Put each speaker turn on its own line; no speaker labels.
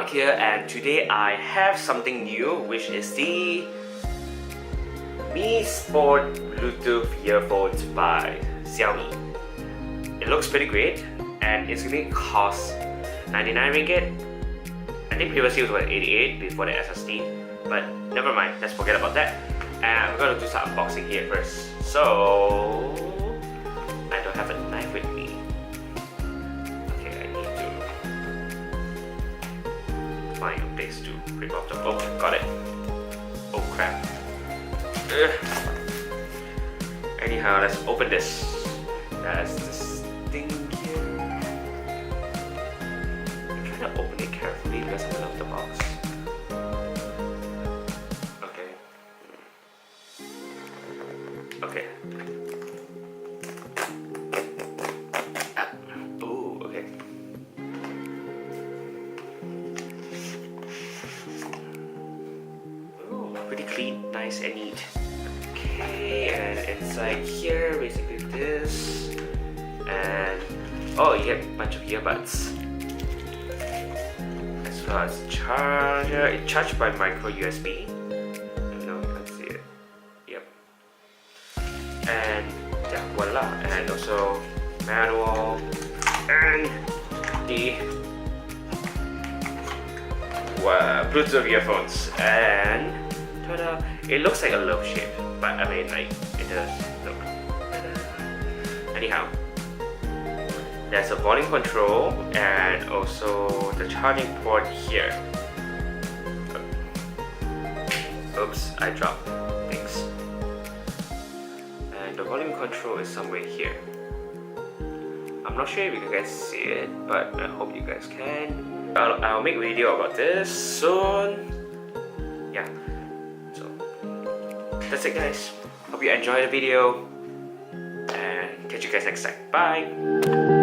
Mark here, and today I have something new, which is the Mi Sport Bluetooth earphones by Xiaomi. It looks pretty great, and it's going to cost 99 ringgit. I think previously it was 88 before the SSD, but never mind, let's forget about that. And I'm going to do some unboxing here first. So I don't have a knife with me. Find a place to rip off the book. Got it. Oh crap. Anyhow, let's open this. That's this thing here. I'm trying to open it carefully because I love the box. Okay. Okay. Oh, okay. Pretty clean, nice and neat. Okay, and inside here, basically this, and oh, you get a bunch of earbuds, as well as charger. It's charged by micro USB. No, you can't see it. Yep. And yeah, voila. And also manual and the Bluetooth earphones. And ta-da! It looks like a love shape, but I mean, like, it does look. Anyhow, there's a volume control and also the charging port here. Oops, I dropped things. And the volume control is somewhere here. I'm not sure if you guys see it, but I hope you guys can. I'll make a video about this soon. Yeah. That's it, guys. Hope you enjoyed the video, and catch you guys next time. Bye!